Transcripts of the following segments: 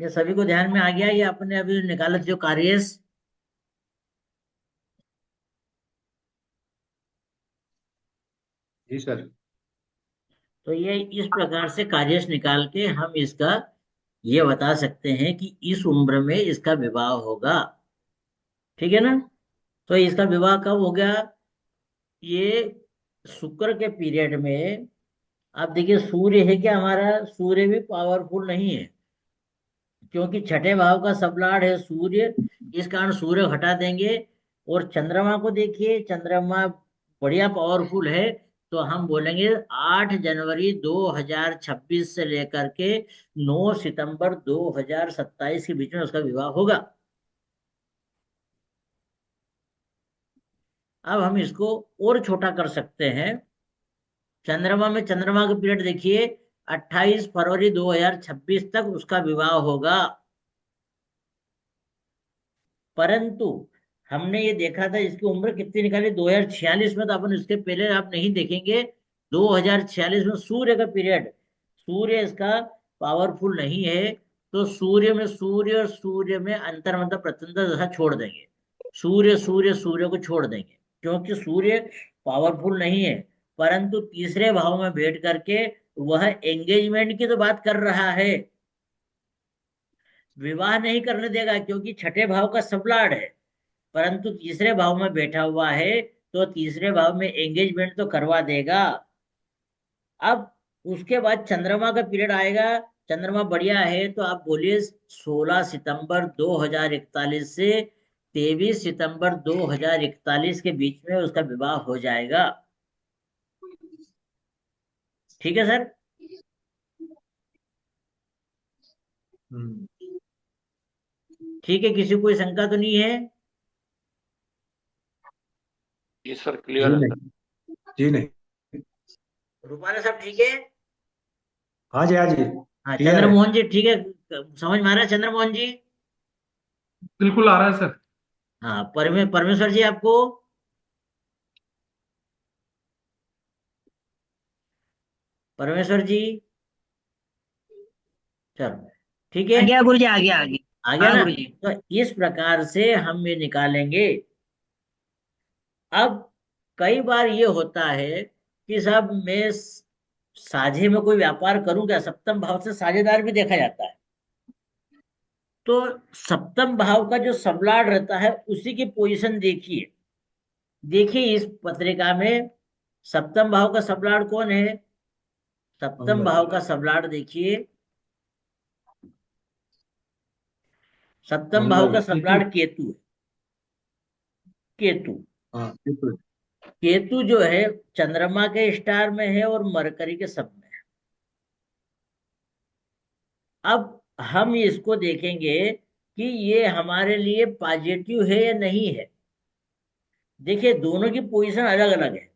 ये सभी को ध्यान में आ गया, ये अपने अभी निकाला जो कार्येश। जी सर। तो ये इस प्रकार से कार्येश निकाल के हम इसका ये बता सकते हैं कि इस उम्र में इसका विवाह होगा। ठीक है ना। तो इसका विवाह कब हो गया? ये शुक्र के पीरियड में। आप देखिए सूर्य है क्या हमारा, सूर्य भी पावरफुल नहीं है, क्योंकि छठे भाव का सबलॉर्ड है सूर्य। इस कारण सूर्य हटा देंगे। और चंद्रमा को देखिए, चंद्रमा बढ़िया पावरफुल है। तो हम बोलेंगे 8 जनवरी 2026 से लेकर के 9 सितंबर 2027 के बीच में उसका विवाह होगा। अब हम इसको और छोटा कर सकते हैं। चंद्रमा में चंद्रमा का पीरियड देखिए, 28 फरवरी 2026 तक उसका विवाह होगा। परंतु हमने ये देखा था इसकी उम्र कितनी निकाली, 2046 में। तो अपन इसके पहले आप नहीं देखेंगे। 2046 में सूर्य का पीरियड, सूर्य इसका पावरफुल नहीं है। तो सूर्य और सूर्य में अंतर मतलब प्रत्यंतर दशा छोड़ देंगे। सूर्य को छोड़ देंगे, क्योंकि सूर्य पावरफुल नहीं है। परंतु तीसरे भाव में बैठ करके वह एंगेजमेंट की तो बात कर रहा है, विवाह नहीं करने देगा, क्योंकि छठे भाव का सबलॉर्ड है। परंतु तीसरे भाव में बैठा हुआ है, तो तीसरे भाव में एंगेजमेंट तो करवा देगा। अब उसके बाद चंद्रमा का पीरियड आएगा। चंद्रमा बढ़िया है, तो आप बोलिए 16 सितंबर 2041 से 23 सितंबर 2041 के बीच में उसका विवाह हो जाएगा। ठीक है सर। हम्म। ठीक है, किसी को कोई शंका तो नहीं है? जी सर, जी क्लियर है सर। नहीं। जी नहीं। रूपाना सब ठीक है? हाँ जी, हाँ जी। हाँ, क्लियर है। चंद्रमोहन जी ठीक है। समझ में आ रहा है चंद्रमोहन जी? बिल्कुल आ रहा है सर। हाँ, परमेश्वर जी आपको? परमेश्वर जी? चलो, ठीक है। आ गया गुरुजी, आ गया आ गया। आ गया हाँ ना। गुरुजी। तो इस प्रकार से हम ये निकालेंगे। अब कई बार ये होता है कि साहब मैं साझे में कोई व्यापार करूं क्या, सप्तम भाव से साझेदार भी देखा जाता है। तो सप्तम भाव का जो सबलॉर्ड रहता है उसी की पोजीशन देखिए। देखिए इस पत्रिका में सप्तम भाव का सबलॉर्ड कौन है? सप्तम मंगल। भाव का सबलॉर्ड देखिए। सप्तम भाव मंगल। का केतु। सबलॉर्ड केतु है। केतु। हाँ, बिल्कुल। केतु जो है चंद्रमा के स्टार में है और मरकरी के सब में है। अब हम इसको देखेंगे कि ये हमारे लिए पॉजिटिव है या नहीं है। देखिए दोनों की पोजीशन अलग अलग है।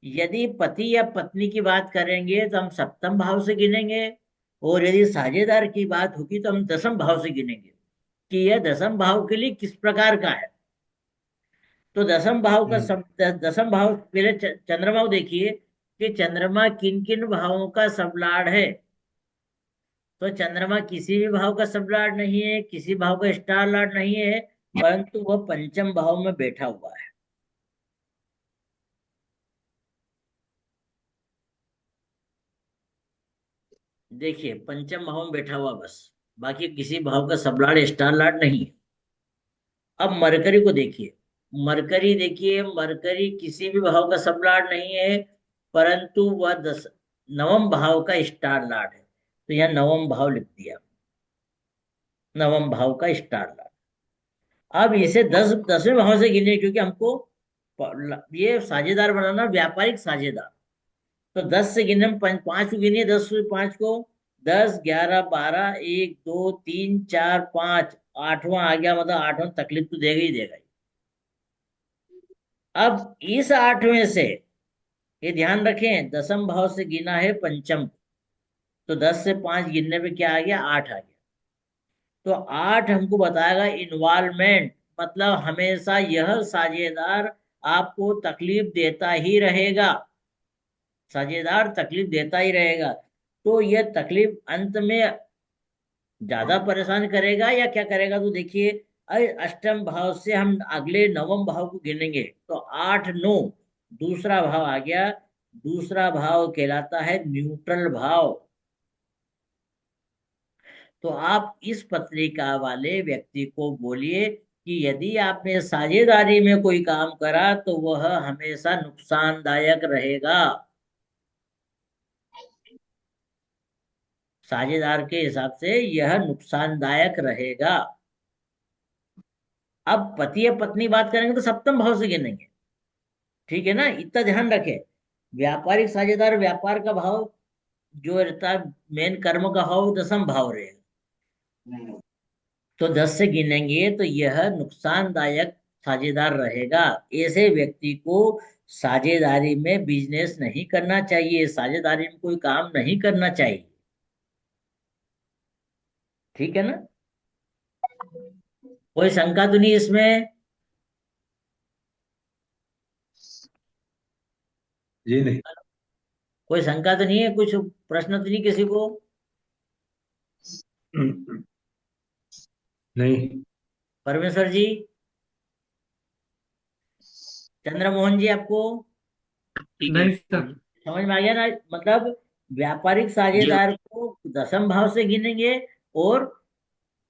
यदि पति या पत्नी की बात करेंगे तो हम सप्तम भाव से गिनेंगे। और यदि साझेदार की बात होगी तो हम दसम भाव से गिनेंगे कि यह दसम भाव के लिए किस प्रकार का है। तो दसम भाव का हम्म। दसम भाव पहले चंद्रमा को देखिए कि चंद्रमा किन किन भावों का सबलॉर्ड है। तो चंद्रमा किसी भी भाव का सबलॉर्ड नहीं है, किसी भाव का स्टार लॉर्ड नहीं है। परंतु वह पंचम भाव में बैठा हुआ है। देखिए पंचम भाव में बैठा हुआ बस, बाकी किसी भाव का सबलॉर्ड स्टार लॉर्ड नहीं है। अब मरकरी को देखिए। मरकरी देखिए, मरकरी किसी भी भाव का सबलॉर्ड नहीं है। परंतु वह नवम भाव का स्टार लॉर्ड है। तो यह नवम भाव लिख दिया, नवम भाव का स्टार लॉर्ड। अब इसे 10वें भाव से गिने, क्योंकि हमको ये साझेदार बनाना, व्यापारिक साझेदार। तो 10 से गिने, हम पांच को गिनिए, 10 से 5 को। 10, 11, 12, 1, 2, 3, 4, 5, आठवां आ गया, मतलब आठवां तकलीफ तो देगा ही देगा ही। अब इस आठवें से, ये ध्यान रखें, दसम भाव से गिना है पंचम। तो 10 से 5 गिनने पे क्या आ गया, 8 आ गया। तो 8 हमको बताएगा इन्वॉल्वमेंट, मतलब हमेशा यह साझेदार आपको तकलीफ देता ही रहेगा। साझेदार तकलीफ देता ही रहेगा। तो यह तकलीफ अंत में ज्यादा परेशान करेगा या क्या करेगा? तो देखिए, अष्टम भाव से हम अगले नवम भाव को गिनेंगे तो 8 9, दूसरा भाव आ गया। दूसरा भाव कहलाता है न्यूट्रल भाव। तो आप इस पत्रिका वाले व्यक्ति को बोलिए कि यदि आपने साझेदारी में कोई काम करा तो वह हमेशा नुकसानदायक रहेगा। साझेदार के हिसाब से यह नुकसानदायक रहेगा। अब पति या पत्नी बात करेंगे तो सप्तम भाव से गिनेंगे। ठीक है ना, इतना ध्यान रखें। व्यापारिक साझेदार, व्यापार का भाव जो रहता है, मेन कर्म का भाव दसम भाव रहेगा। तो 10 से गिनेंगे तो यह नुकसानदायक साझेदार रहेगा। ऐसे व्यक्ति को साझेदारी में बिजनेस नहीं करना चाहिए, साझेदारी में कोई काम नहीं करना चाहिए। ठीक है ना? कोई शंका तो नहीं इसमें? जी नहीं। कोई शंका तो नहीं है? कुछ प्रश्न तो नहीं किसी को? नहीं। परमेश्वर जी, चंद्रमोहन जी, आपको नहीं सर। समझ में आ गया ना? मतलब व्यापारिक साझेदार को दसम भाव से गिनेंगे और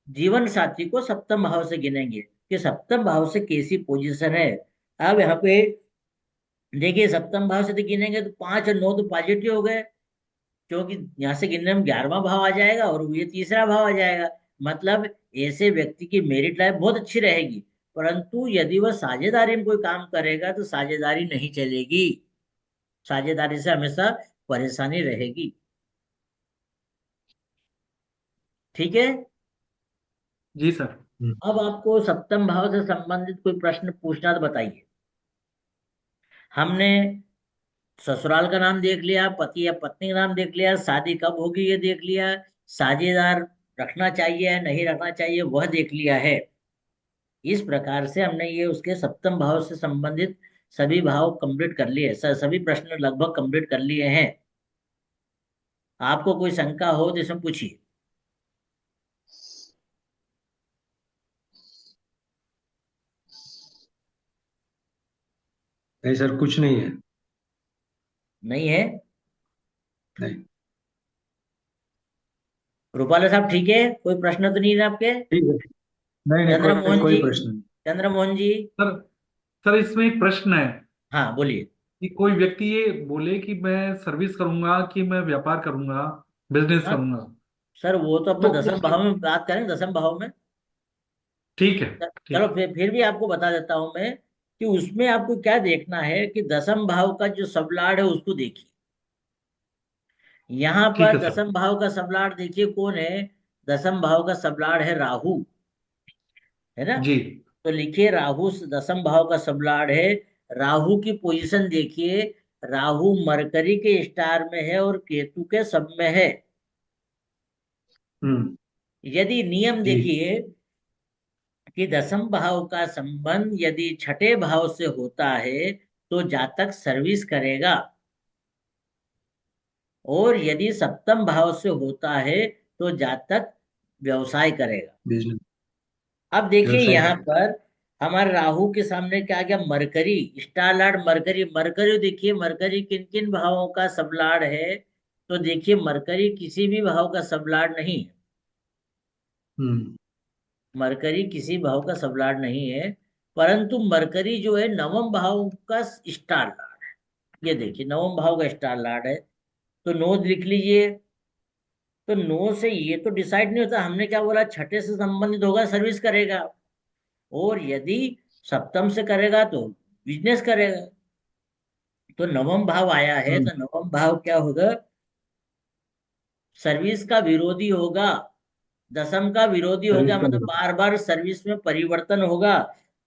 जीवन साथी को सप्तम भाव से गिनेंगे कि सप्तम भाव से कैसी पोजीशन है। अब यहाँ पे देखिए, सप्तम भाव से तो गिनेंगे तो 5 और 9 तो पॉजिटिव हो गए, क्योंकि यहाँ से गिनने में 11वां भाव आ जाएगा और ये तीसरा भाव आ जाएगा। मतलब ऐसे व्यक्ति की मेरिट लाइफ बहुत अच्छी रहेगी। परंतु यदि वह साझेदारी में कोई काम करेगा तो साझेदारी नहीं चलेगी, साझेदारी से हमेशा परेशानी रहेगी। ठीक है। जी सर। अब आपको सप्तम भाव से संबंधित कोई प्रश्न पूछना तो बताइए। हमने ससुराल का नाम देख लिया, पति या पत्नी का नाम देख लिया, शादी कब होगी ये देख लिया, साझेदार रखना चाहिए या नहीं रखना चाहिए वह देख लिया है। इस प्रकार से हमने ये उसके सप्तम भाव से संबंधित सभी भाव कंप्लीट कर लिए, सभी प्रश्न लगभग कंप्लीट कर लिए हैं। आपको कोई शंका हो तो इसमें पूछिए। नहीं सर, कुछ नहीं है। नहीं है? नहीं। रूपाला साहब ठीक है? कोई प्रश्न तो नहीं है आपके? ठीक है। नहीं नहीं, कोई चंद्रमोहन कोई जी, प्रश्न नहीं। चंद्रमोहन जी। सर सर इसमें एक प्रश्न है हाँ बोलिए। कि कोई व्यक्ति ये बोले कि मैं सर्विस करूंगा कि मैं व्यापार करूंगा, बिजनेस हाँ करूंगा। सर, वो तो अपना तो दसम उस भाव में बात करें, दसम भाव में। ठीक है। चलो ठीक। फिर भी आपको बता देता हूं मैं कि उसमें आपको क्या देखना है कि दसम भाव का जो सबलाड है उसको देखिए। यहाँ ठीक पर है सर। दसम भाव का सबलाड देखिए कौन है। दसम भाव का सबलाड है राहु, है ना? जी। तो लिखिए राहु दसम भाव का सबलाड है। राहु की पोजीशन देखिए। राहु मरकरी के स्टार में है और केतु के सब में है। हम्म। यदि नियम जी। देखिए कि दसम भाव का संबंध यदि छठे भाव से होता है तो जातक सर्विस करेगा, और यदि सप्तम भाव से होता है तो जातक व्यवसाय करेगा। बिजनेस। अब देखिए व्यवसाय यहाँ करेगा। पर हमारे राहु के सामने क्या आ गया? Mercury, star Lord mercury. Mercury देखिए, मरकरी किन किन भावों का सबलॉर्ड है? तो देखिए मरकरी किसी भी भाव का सबलॉर्ड नहीं है। हम्म। मरकरी किसी भाव का सबलॉर्ड नहीं है। परंतु मरकरी जो है नवम भाव का स्टार लॉर्ड है। ये देखिए नवम भाव का स्टार लॉर्ड है। तो नो लिख लीजिए। तो नो से ये तो डिसाइड नहीं होता, हमने क्या बोला? छठे से संबंधित होगा, सर्विस करेगा। और यदि सप्तम से करेगा तो बिजनेस करेगा। तो नवम भाव आया है हम्म। तो नवम भाव क्या होगा? सर्विस का विरोधी होगा। दसम का विरोधी हो सर्विस गया, मतलब करेगा। बार बार सर्विस में परिवर्तन होगा।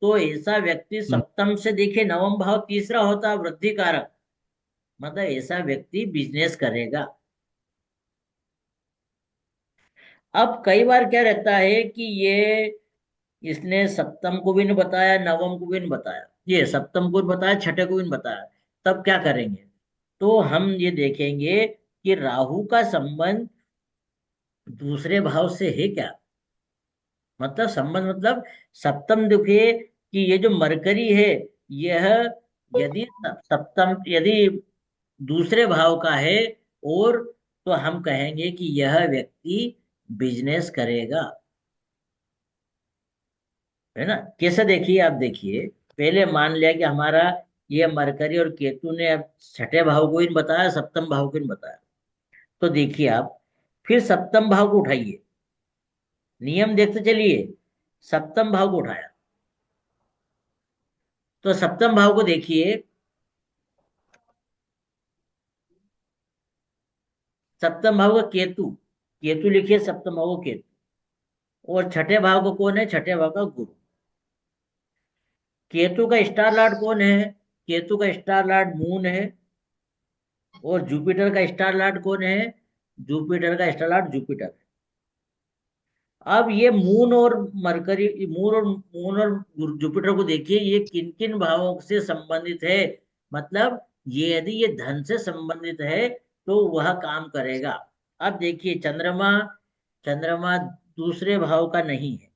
तो ऐसा व्यक्ति हम्म। सप्तम से देखे नवम भाव तीसरा होता है वृद्धि कारक, मतलब ऐसा व्यक्ति बिजनेस करेगा। अब कई बार क्या रहता है कि ये इसने सप्तम को भी नहीं बताया, नवम को भी नहीं बताया, ये सप्तम को भी बताया, छठे को भी नहीं बताया। तब क्या करेंगे? तो हम ये देखेंगे कि राहु का संबंध दूसरे भाव से है क्या, मतलब संबंध, मतलब सप्तम देखिए कि ये जो मरकरी है, यह यदि सप्तम, यदि दूसरे भाव का है, और तो हम कहेंगे कि यह व्यक्ति बिजनेस करेगा, है ना। कैसे, देखिए आप देखिए, पहले मान लिया कि हमारा ये मरकरी और केतु ने अब छठे भाव को ही बताया, सप्तम भाव को ही बताया। तो देखिए आप, फिर सप्तम भाव को उठाइए, नियम देखते चलिए। सप्तम भाव को उठाया, तो सप्तम भाव को देखिए, सप्तम भाव का केतु, केतु लिखिए सप्तम भाव को केतु, और छठे भाव को कौन है, छठे भाव का गुरु। केतु का स्टार लॉर्ड कौन है, केतु का स्टार लॉर्ड मून है, और जुपिटर का स्टार लॉर्ड कौन है, जुपिटर का स्टार लॉर्ड जुपिटर। अब ये मून और मरकरी, मून और जुपिटर को देखिए, ये किन किन भावों से संबंधित है, मतलब ये यदि ये धन से संबंधित है तो वह काम करेगा। अब देखिए चंद्रमा, चंद्रमा दूसरे भाव का नहीं है,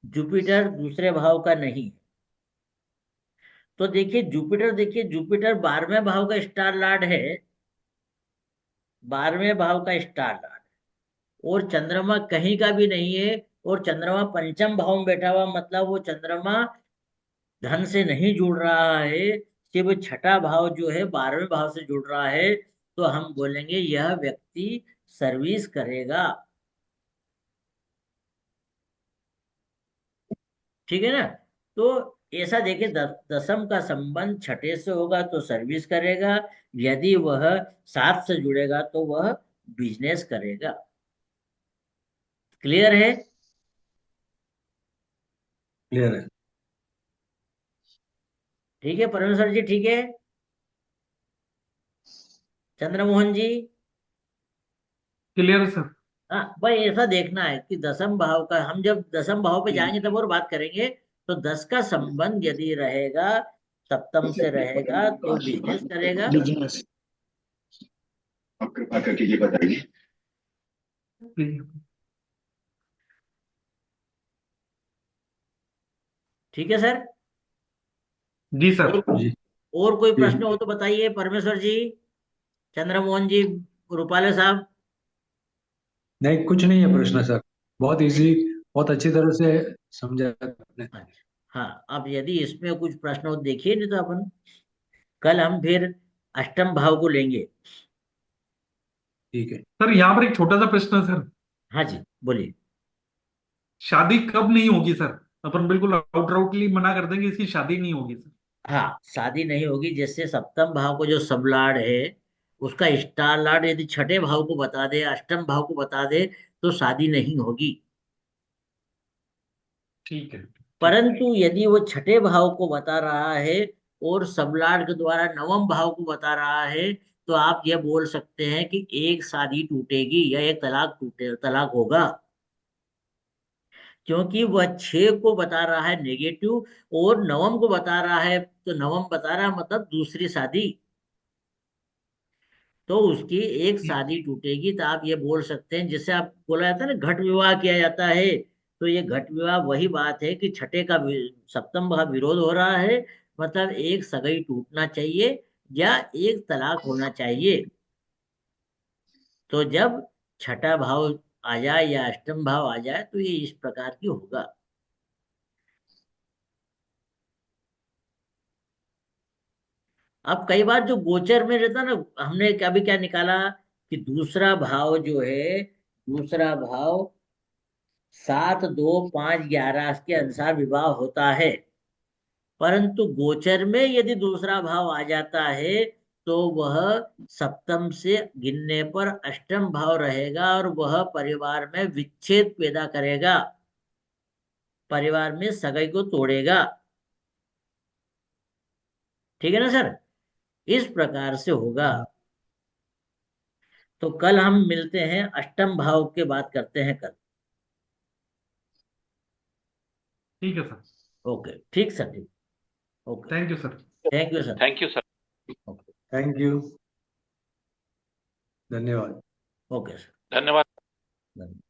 जुपिटर दूसरे भाव का नहीं है। तो देखिए जुपिटर, देखिए जुपिटर 12वें भाव का स्टार लॉर्ड है, 12वें भाव का स्टार लॉर्ड, और चंद्रमा कहीं का भी नहीं है, और चंद्रमा पंचम भाव में बैठा हुआ, मतलब वो चंद्रमा धन से नहीं जुड़ रहा है, सिर्फ छठा भाव जो है 12वें भाव से जुड़ रहा है। तो हम बोलेंगे यह व्यक्ति सर्विस करेगा, ठीक है ना। तो ऐसा देखिए, दसम का संबंध छठे से होगा तो सर्विस करेगा, यदि वह सात से जुड़ेगा तो वह बिजनेस करेगा। क्लियर है। क्लियर है। ठीक है परमेश्वर जी, ठीक है। चंद्रमोहन जी। Clear sir. हाँ भाई, ऐसा देखना है कि दसम भाव का, हम जब दसम भाव पे जाएंगे ठीक तब और बात करेंगे। तो 10 का संबंध यदि रहेगा, सप्तम से रहेगा तो बिजनेस करेगा। बिजनेस। आप कृपा करके ये बताइए। ठीक है सर। जी सर। और जी और कोई जी। प्रश्न हो तो बताइए परमेश्वर जी, चंद्रमोहन जी, रूपाले साहब। नहीं, कुछ नहीं है प्रश्न सर। बहुत इजी, बहुत अच्छी तरह से समझा आपने। अच्छा, हाँ, अब यदि इसमें कुछ प्रश्न हो तो देखिए, नहीं तो अपन कल हम फिर अष्टम भाव को लेंगे। ठीक है। सर यहाँ पर एक छोटा सा प्रश्न है सर। हाँ जी, बोलिए। शादी कब नहीं होगी सर? अपन बिल्कुल आउटराउटली मना कर देंगे, इसकी शादी नहीं होगी सर। हाँ, शादी नहीं होगी, जैसे सप्तम भाव को जो सब लॉर्ड है, उसका स्टार लॉर्ड यदि छठे भाव को बता दे, अष्टम भाव को बता दे, तो शादी नहीं होगी। ठीक है। ठीक। परंतु यदि वो छठे भाव को बता रहा है और सब लॉर्ड के द्वारा नवम भाव को बता रहा है, तो आप ये बोल सकते हैं कि एक शादी टूटेगी या एक तलाक होगा, क्योंकि वह छह को बता रहा है नेगेटिव, और नवम को बता रहा है, तो नवम बता रहा है मतलब दूसरी शादी। तो उसकी एक शादी टूटेगी, तो आप ये बोल सकते हैं, जिसे आप बोला जाता है ना घट विवाह किया जाता है। तो ये घट विवाह वही बात है कि छठे का सप्तम भाव विरोध हो रहा है, मतलब एक सगाई टूटना चाहिए या एक तलाक होना चाहिए। तो जब छठा भाव आ जाए या अष्टम भाव आ जाए तो ये इस प्रकार की होगा। अब कई बार जो गोचर में रहता ना, हमने अभी क्या निकाला कि दूसरा भाव जो है, दूसरा भाव 7 2 5 11 के अनुसार विवाह होता है। परंतु गोचर में यदि दूसरा भाव आ जाता है तो वह सप्तम से गिनने पर अष्टम भाव रहेगा, और वह परिवार में विच्छेद पैदा करेगा, परिवार में सगाई को तोड़ेगा। ठीक है ना सर, इस प्रकार से होगा। तो कल हम मिलते हैं, अष्टम भाव के बात करते हैं कल। ठीक है सर। ओके, ठीक सर, ठीक। Okay, thank you sir. Thank you sir. Thank you sir. Okay. Thank you. धन्यवाद। Okay sir. धन्यवाद। धन्यवाद।